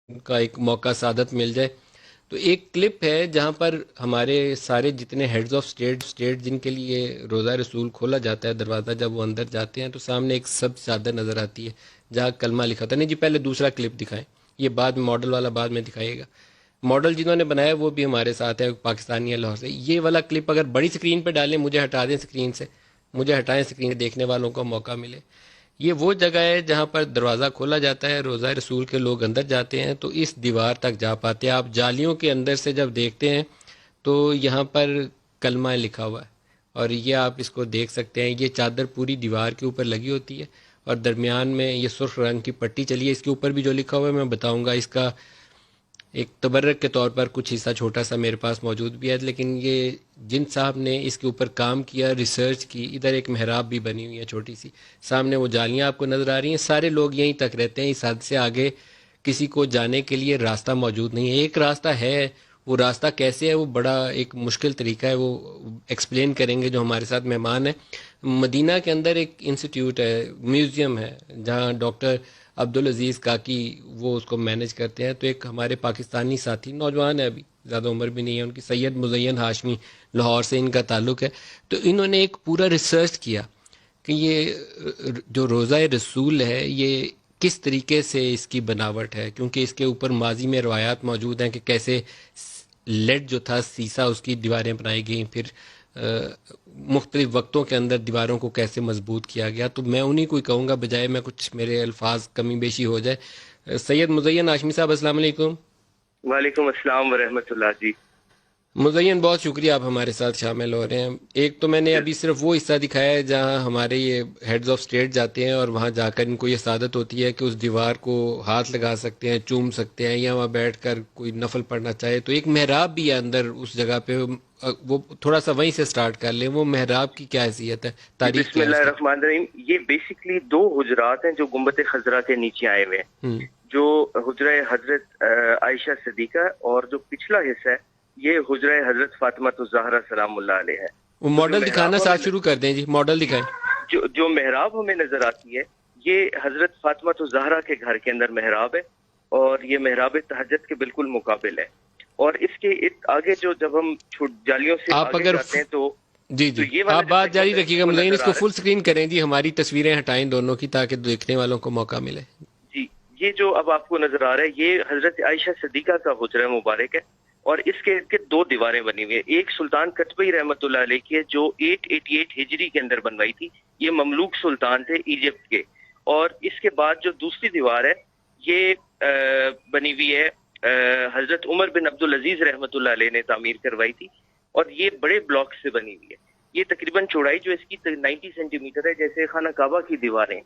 کا ایک موقع سعادت مل جائے. تو ایک کلپ ہے جہاں پر ہمارے سارے جتنے ہیڈز آف اسٹیٹ جن کے لیے روزہ رسول کھولا جاتا ہے دروازہ، جب وہ اندر جاتے ہیں تو سامنے ایک سبز چادر نظر آتی ہے جہاں کلمہ لکھا تھا. نہیں جی، پہلے دوسرا کلپ دکھائیں، یہ بعد میں ماڈل والا بعد میں دکھائیے گا. ماڈل جنہوں نے بنایا وہ بھی ہمارے ساتھ ہے، پاکستانی ہے لاہور سے. یہ والا کلپ اگر بڑی سکرین پہ ڈالیں، مجھے ہٹا دیں اسکرین سے، مجھے ہٹائیں اسکرین، دیکھنے والوں کو موقع ملے. یہ وہ جگہ ہے جہاں پر دروازہ کھولا جاتا ہے، روزہ رسول کے لوگ اندر جاتے ہیں تو اس دیوار تک جا پاتے ہیں. آپ جالیوں کے اندر سے جب دیکھتے ہیں تو یہاں پر کلمہ لکھا ہوا ہے، اور یہ آپ اس کو دیکھ سکتے ہیں. یہ چادر پوری دیوار کے اوپر لگی ہوتی ہے اور درمیان میں یہ سرخ رنگ کی پٹی چلی ہے. اس کے اوپر بھی جو لکھا ہوا ہے میں بتاؤں گا، اس کا ایک تبرک کے طور پر کچھ حصہ چھوٹا سا میرے پاس موجود بھی ہے. لیکن یہ جن صاحب نے اس کے اوپر کام کیا، ریسرچ کی، ادھر ایک محراب بھی بنی ہوئی ہے چھوٹی سی، سامنے وہ جالیاں آپ کو نظر آ رہی ہیں. سارے لوگ یہیں تک رہتے ہیں، اس حد سے آگے کسی کو جانے کے لیے راستہ موجود نہیں ہے. ایک راستہ ہے، وہ راستہ کیسے ہے وہ بڑا ایک مشکل طریقہ ہے، وہ ایکسپلین کریں گے جو ہمارے ساتھ مہمان ہیں. مدینہ کے اندر ایک انسٹیٹیوٹ ہے، میوزیم ہے، جہاں ڈاکٹر عبدالعزیز کاکی وہ اس کو مینج کرتے ہیں. تو ایک ہمارے پاکستانی ساتھی، نوجوان ہے، ابھی زیادہ عمر بھی نہیں ہے ان کی، سید مزین ہاشمی، لاہور سے ان کا تعلق ہے. تو انہوں نے ایک پورا ریسرچ کیا کہ یہ جو روزہ رسول ہے یہ کس طریقے سے اس کی بناوٹ ہے، کیونکہ اس کے اوپر ماضی میں روایات موجود ہیں کہ کیسے لیڈ جو تھا سیسا، اس کی دیواریں بنائی گئیں، پھر مختلف وقتوں کے اندر دیواروں کو کیسے مضبوط کیا گیا. تو میں انہی کو ہی کہوں گا بجائے میں کچھ میرے الفاظ کمی بیشی ہو جائے. سید مزین ہاشمی صاحب، السلام علیکم. وعلیکم السلام ورحمۃ اللہ جی. مزین، بہت شکریہ آپ ہمارے ساتھ شامل ہو رہے ہیں. ایک تو میں نے ابھی صرف وہ حصہ دکھایا ہے جہاں ہمارے یہ ہیڈز آف اسٹیٹ جاتے ہیں اور وہاں جا کر ان کو یہ سعادت ہوتی ہے کہ اس دیوار کو ہاتھ لگا سکتے ہیں، چوم سکتے ہیں، یا وہاں بیٹھ کر کوئی نفل پڑھنا چاہے. تو ایک محراب بھی ہے اندر اس جگہ پہ، وہ تھوڑا سا وہیں سے سٹارٹ کر لیں. وہ محراب کی کیا حیثیت ہے، جی تاریخ بسم کیا ہے اللہ اس کی؟ الرحمن الرحیم. یہ بیسکلی دو حجرات ہیں جو گنبد خضرا کے نیچے آئے ہوئے ہیں، ہوں. جو حجرہ حضرت عائشہ صدیقہ، اور جو پچھلا حصہ ہے یہ حجرہ حضرت فاطمہ الزہرا سلام اللہ علیہ ہے. وہ تو جو ماڈل دکھانا محراب ساتھ شروع کر دیں جی، ماڈل دکھائیں. جو محراب ہمیں نظر آتی ہے یہ حضرت فاطمہ الزہرا کے گھر کے اندر محراب ہے، اور یہ محراب تہجد کے بالکل مقابل ہے. اور اس کے آگے جو جب ہم جالیوں سے آپ آگے اگر جاتے ہیں تو جی جی یہ والا آپ جو بات جاری سیگمنٹ ہے رکھیے گا وہ مزین، نظر اس کو آ رہا فل ہے. سکرین کریں جی، ہماری تصویریں ہٹائیں دونوں کی تاکہ دیکھنے والوں کو موقع ملے. جی یہ جو اب آپ کو نظر آ رہا ہے یہ حضرت عائشہ صدیقہ کا حجرہ مبارک ہے، اور اس کے ارد گرد دو دیواریں بنی ہوئی ہیں. ایک سلطان قطبی رحمۃ اللہ علیہ کی ہے جو 888 ہجری کے اندر بنوائی تھی، یہ مملوک سلطان تھے ایجپٹ کے. اور اس کے بعد جو دوسری دیوار ہے یہ بنی ہوئی ہے حضرت عمر بن عبدالعزیز رحمۃ اللہ علیہ نے تعمیر کروائی تھی، اور یہ بڑے بلاک سے بنی ہوئی ہے. یہ تقریباً چوڑائی جو اس کی 90 سینٹی میٹر ہے، جیسے خانہ کعبہ کی دیواریں،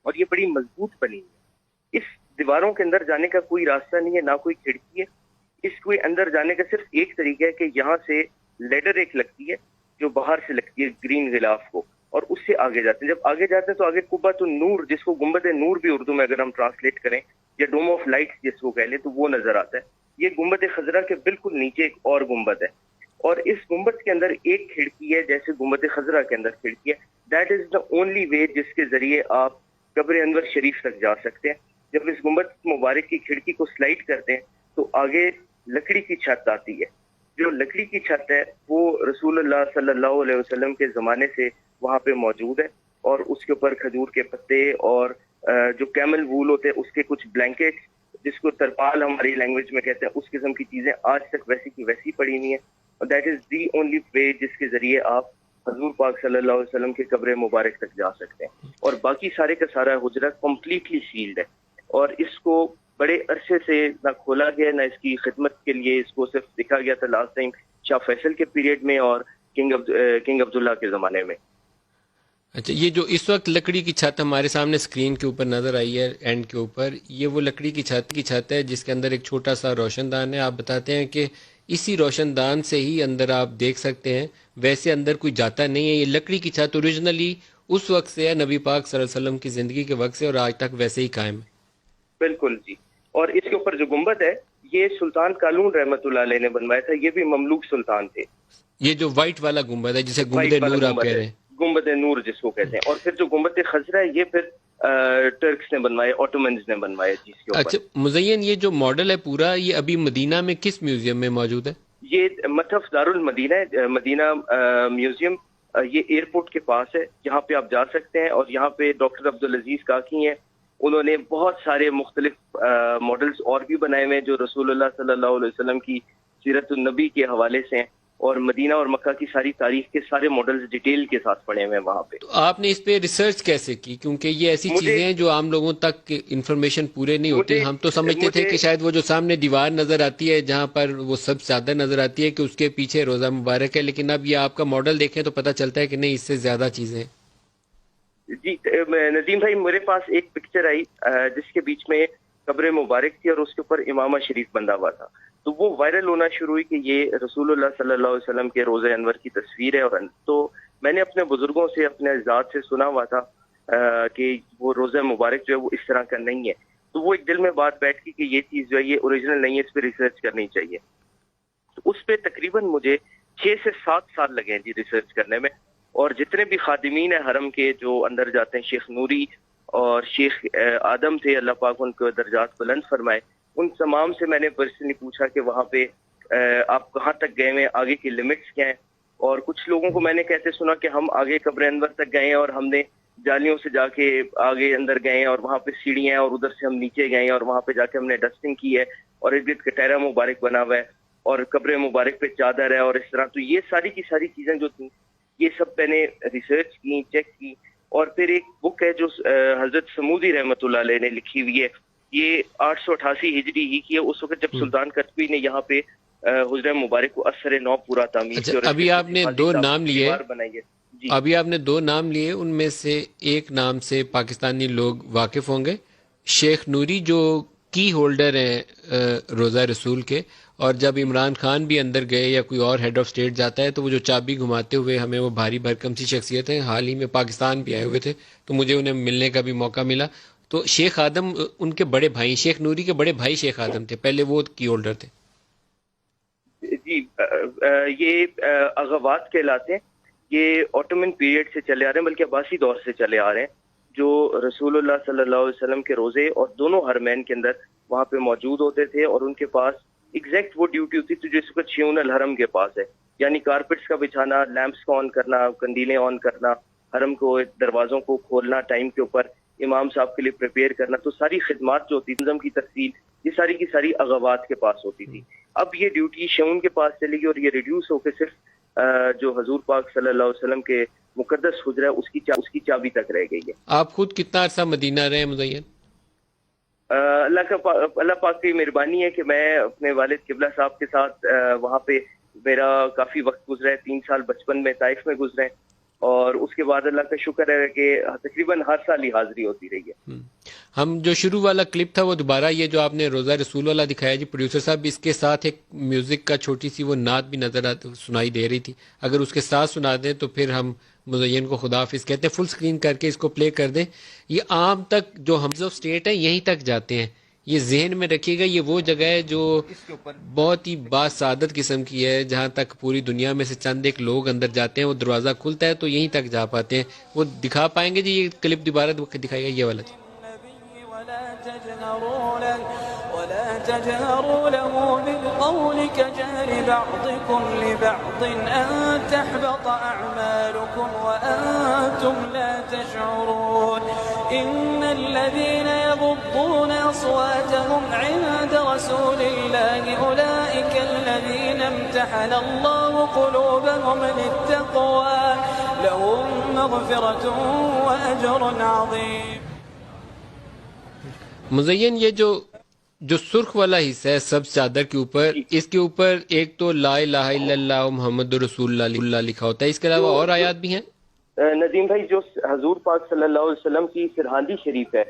اور یہ بڑی مضبوط بنی ہے. اس دیواروں کے اندر جانے کا کوئی راستہ نہیں ہے، نہ کوئی کھڑکی ہے. اس کو اندر جانے کا صرف ایک طریقہ ہے کہ یہاں سے لیڈر ایک لگتی ہے جو باہر سے لگتی ہے گرین غلاف کو، اور اس سے آگے جاتے ہیں. جب آگے جاتے ہیں تو آگے قبۃ النور، جس کو گنبد نور بھی اردو میں اگر ہم ٹرانسلیٹ کریں، یا ڈوم آف لائٹ جس کو کہہ لیں، تو وہ نظر آتا ہے. یہ گنبد خضرا کے بالکل نیچے ایک اور گنبد ہے، اور اس گنبد کے اندر ایک کھڑکی ہے جیسے گنبد خضرا کے اندر کھڑکی ہے. That is the only way جس کے ذریعے آپ قبر انور شریف تک جا سکتے ہیں. جب اس گنبد مبارک کی کھڑکی کو سلائڈ کرتے ہیں تو آگے لکڑی کی چھت آتی ہے. جو لکڑی کی چھت ہے وہ رسول اللہ صلی اللہ علیہ وسلم کے زمانے سے وہاں پہ موجود ہے، اور اس کے اوپر کھجور کے پتے اور جو کیمل وول ہوتے ہیں اس کے کچھ بلینکٹ، جس کو ترپال ہماری لینگویج میں کہتے ہیں، اس قسم کی چیزیں آج تک ویسی کی ویسی پڑی ہوئی ہیں. اور that is the only way جس کے ذریعے آپ حضور پاک صلی اللہ علیہ وسلم کے قبر مبارک تک جا سکتے ہیں. اور باقی سارے کا سارا حجرہ کمپلیٹلی سیلڈ ہے، اور اس کو بڑے عرصے سے نہ کھولا گیا نہ اس کی خدمت کے لیے اس کو صرف دکھا گیا تھا لاسٹ ٹائم شاہ فیصل کے پیریڈ میں اور کنگ عبداللہ کے زمانے میں. اچھا، یہ جو اس وقت لکڑی کی چھت ہمارے سامنے اسکرین کے اوپر نظر آئی ہے اینڈ کے اوپر، یہ وہ لکڑی کی چھت ہے جس کے اندر ایک چھوٹا سا روشن دان ہے. آپ بتاتے ہیں کہ اسی روشن دان سے ہی اندر آپ دیکھ سکتے ہیں، ویسے اندر کوئی جاتا نہیں ہے. یہ لکڑی کی چھت اوریجنلی اس وقت سے ہے، نبی پاک صلی اللہ علیہ وسلم کی زندگی کے وقت سے، اور آج تک ویسے ہی قائم ہے. بالکل جی. اور اس کے اوپر جو گنبد ہے یہ سلطان قالون رحمت اللہ علیہ نے بنوایا تھا، یہ بھی مملوک سلطان تھے. یہ جو وائٹ والا گنبد ہے جسے گنبد وائٹ والا نور آپ گنبد کہہ ہے، رہے ہیں. گنبد نور جس کو کہتے ہیں. اور پھر جو گنبد خضرا ہے یہ پھر ٹرکس نے بنوائے, اوٹومنز نے بنوائے جس کے اوپر. اچھا مزین، یہ جو ماڈل ہے پورا یہ ابھی مدینہ میں کس میوزیم میں موجود ہے؟ یہ متحف دارالمدینہ ہے, مدینہ میوزیم. یہ ایئرپورٹ کے پاس ہے, یہاں پہ آپ جا سکتے ہیں. اور یہاں پہ ڈاکٹر عبدالعزیز کاکی ہیں, انہوں نے بہت سارے مختلف ماڈلز اور بھی بنائے ہوئے ہیں جو رسول اللہ صلی اللہ علیہ وسلم کی سیرت النبی کے حوالے سے ہیں. اور مدینہ اور مکہ کی ساری تاریخ کے سارے ماڈلز ڈیٹیل کے ساتھ پڑے ہوئے ہیں وہاں پہ. تو آپ نے اس پہ ریسرچ کیسے کی؟ کیونکہ یہ ایسی چیزیں ہیں جو عام لوگوں تک انفارمیشن پورے نہیں ہوتی. ہم تو سمجھتے تھے کہ شاید وہ جو سامنے دیوار نظر آتی ہے جہاں پر وہ سب زیادہ نظر آتی ہے کہ اس کے پیچھے روزہ مبارک ہے، لیکن اب یہ آپ کا ماڈل دیکھیں تو پتہ چلتا ہے کہ نہیں، اس سے زیادہ چیزیں ہیں. جی ندیم بھائی، میرے پاس ایک پکچر آئی جس کے بیچ میں قبر مبارک تھی اور اس کے اوپر امامہ شریف بندہ ہوا تھا. تو وہ وائرل ہونا شروع ہوئی کہ یہ رسول اللہ صلی اللہ علیہ وسلم کے روزہ انور کی تصویر ہے. اور تو میں نے اپنے بزرگوں سے، اپنے اجداد سے سنا ہوا تھا کہ وہ روزہ مبارک جو ہے وہ اس طرح کا نہیں ہے. تو وہ ایک دل میں بات بیٹھ گئی کہ یہ چیز جو ہے یہ اوریجنل نہیں ہے، اس پہ ریسرچ کرنی چاہیے. تو اس پہ تقریباً مجھے 6 سے 7 سال لگے ہیں جی ریسرچ کرنے میں. اور جتنے بھی خادمین ہیں حرم کے جو اندر جاتے ہیں، شیخ نوری اور شیخ آدم تھے، اللہ پاک ان کو درجات بلند فرمائے، ان تمام سے میں نے پرسنلی پوچھا کہ وہاں پہ آپ کہاں تک گئے ہیں، آگے کی لمٹس کیا ہیں. اور کچھ لوگوں کو میں نے کہتے سنا کہ ہم آگے قبر انور تک گئے ہیں اور ہم نے جالیوں سے جا کے آگے اندر گئے ہیں اور وہاں پہ سیڑھیاں ہیں اور ادھر سے ہم نیچے گئے ہیں اور وہاں پہ جا کے ہم نے ڈسٹنگ کی ہے اور ارد گرد کٹہرا مبارک بنا ہوا ہے اور قبر مبارک پہ چادر ہے اور اس طرح. تو یہ ساری کی ساری چیزیں جو تھیں یہ سب میں نے ریسرچ کی، چیک کی. اور پھر ایک بک ہے جو حضرت سمودی رحمۃ اللہ علیہ نے لکھی ہوئی ہے، یہ 888 ہجری ہی کی ہے، اس وقت جب سلطان قطبی نے یہاں پہ حجرہ مبارک کو اثر نو پورا تعمیر کی. ابھی آپ نے دو نام لیے، جی ابھی آپ نے 2 نام لیے، ان میں سے ایک نام سے پاکستانی لوگ واقف ہوں گے، شیخ نوری جو کی ہولڈر ہیں روزہ رسول کے. اور جب عمران خان بھی اندر گئے یا کوئی اور ہیڈ آف اسٹیٹ جاتا ہے تو وہ جو چابی گھماتے ہوئے ہمیں وہ بھاری بھرکم سی شخصیت ہیں. حال ہی میں پاکستان بھی آئے ہوئے تھے تو مجھے انہیں ملنے کا بھی موقع ملا. تو شیخ آدم ان کے بڑے بھائی، شیخ نوری کے بڑے بھائی شیخ آدم تھے، پہلے وہ کی ہولڈر تھے. جی یہ اغوات کہلاتے ہیں. یہ اوٹومن پیریڈ سے چلے آ رہے ہیں، بلکہ عباسی دور سے چلے آ رہے ہیں، جو رسول اللہ صلی اللہ علیہ وسلم کے روزے اور دونوں حرمین کے اندر وہاں پہ موجود ہوتے تھے. اور ان کے پاس ایگزیکٹ وہ ڈیوٹی ہوتی تھی جو اس وقت شیون الحرم کے پاس ہے، یعنی کارپیٹس کا بچھانا، لیمپس کو آن کرنا، کندیلیں آن کرنا، حرم کو دروازوں کو کھولنا ٹائم کے اوپر، امام صاحب کے لیے پریپیئر کرنا. تو ساری خدمات جو ہوتی تھی، نظم کی تفصیل، یہ ساری کی ساری اغوات کے پاس ہوتی تھی. اب یہ ڈیوٹی شیون کے پاس چلے گی اور یہ ریڈیوس ہو کے صرف جو حضور پاک صلی اللہ علیہ وسلم کے مقدس حجرہ اس کی چابی تک رہ گئی ہے. آپ خود کتنا عرصہ مدینہ رہے ہیں مزین؟ اللہ پاک کی مہربانی ہے کہ میں اپنے والد قبلہ صاحب کے ساتھ وہاں پہ میرا کافی وقت گزرا ہے. 3 سال بچپن میں طائف میں گزرے، اور اس کے بعد اللہ کا شکر ہے کہ تقریباً ہر سال ہی حاضری ہوتی رہی ہے. ہم جو شروع والا کلپ تھا وہ دوبارہ، یہ جو آپ نے روزہ رسول والا دکھایا جی پروڈیوسر صاحب، اس کے ساتھ ایک میوزک کا چھوٹی سی وہ نعت بھی نظر سنائی دے رہی تھی، اگر اس کے ساتھ سنا دیں تو پھر ہم مزین کو خدا حافظ کہتے ہیں. فل سکرین کر کے اس کو پلے کر دیں. یہ عام تک جو ہمز آف اسٹیٹ ہیں یہیں تک جاتے ہیں، یہ ذہن میں رکھیے گا. یہ وہ جگہ ہے جو بہت ہی باسعادت قسم کی ہے، جہاں تک پوری دنیا میں سے چند ایک لوگ اندر جاتے ہیں، وہ دروازہ کھلتا ہے تو یہیں تک جا پاتے ہیں. وہ دکھا پائیں گے جی؟ یہ کلپ دوبارہ دکھائیے گا، یہ والا. ولا تجهروا له بالقول كجهر بعضكم لبعض أن تحبط أعمالكم وأنتم لا تشعرون إن الذين يغضون أصواتهم عند رسول الله أولئك الذين امتحن الله قلوبهم للتقوى لهم مغفرة وأجر عظيم. مزین یہ جو سرخ والا حصہ ہے سب چادر کے اوپر، اس کے اوپر ایک تو لا الہ الا اللہ محمد رسول اللہ لکھا ہوتا ہے، اس کے علاوہ اور آیات بھی ہیں؟ ندیم بھائی، جو حضور پاک صلی اللہ علیہ وسلم کی سرحاندی شریف ہے،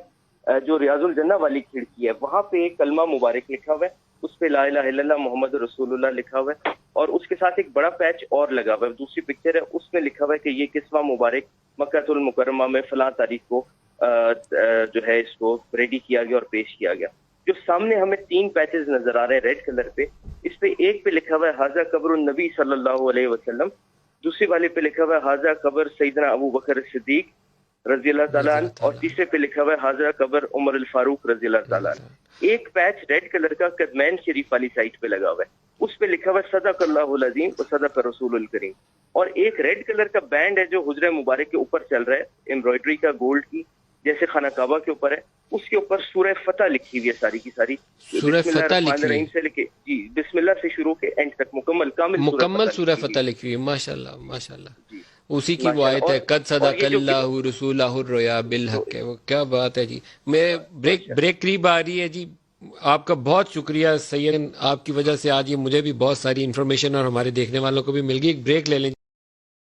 جو ریاض الجنہ والی کھڑکی ہے، وہاں پہ ایک کلمہ مبارک لکھا ہوا ہے، اس پہ لا الہ الا اللہ محمد رسول اللہ لکھا ہوا ہے. اور اس کے ساتھ ایک بڑا پیچ اور لگا ہوا ہے، دوسری پکچر ہے، اس میں لکھا ہوا ہے کہ یہ قصوہ مبارک مکہ المکرمہ میں فلاں تاریخ کو جو ہے اس کو ریڈی کیا گیا اور پیش کیا گیا. جو سامنے ہمیں 3 پیچز نظر آ رہے ہیں ریڈ کلر پہ، اس پہ ایک پہ لکھا ہوا ہے حاذا قبر النبی صلی اللہ علیہ وسلم، دوسری والی پہ لکھا ہوا ہے حاضرہ قبر سیدنا ابو بکر صدیق رضی اللہ تعالیٰ عنہ، اور تیسرے پہ لکھا ہوا ہے حاضرہ قبر عمر الفاروق رضی اللہ تعالیٰ عنہ۔ ایک پیچ ریڈ کلر کا قدمین شریف والی سائٹ پہ لگا ہوا ہے، اس پہ لکھا ہوا ہے صدق اللہ العظیم و صدق رسول الکریم، اور ایک ریڈ کلر کا بینڈ ہے جو حجرہ مبارک کے اوپر چل رہا ہے، ایمبرائڈری کا گولڈ کی، جیسے خانہ کعبہ کے اوپر ہے، اس کے اوپر سورہ فتح لکھی ہوئی ہے ساری کی ساری، سورہ بسم اللہ فتح الرحمن لکھی ہوئی الرحیم سے لے کے جی بسم اللہ سے شروع کے اینڈ تک مکمل سورہ فتح لکھی ہوئی ہے، ماشاءاللہ ماشاءاللہ، جی اسی کی وہ آیت ہے قد صدق اللہ رسولہ الرؤیا بالحق ہے، وہ کیا بات ہے جی۔ میں بریک قریب آ رہی ہے جی، آپ کا بہت شکریہ سید، آپ کی وجہ سے آج یہ مجھے بھی بہت ساری انفارمیشن اور ہمارے دیکھنے والوں کو بھی مل گئی۔ ایک بریک لے لیں۔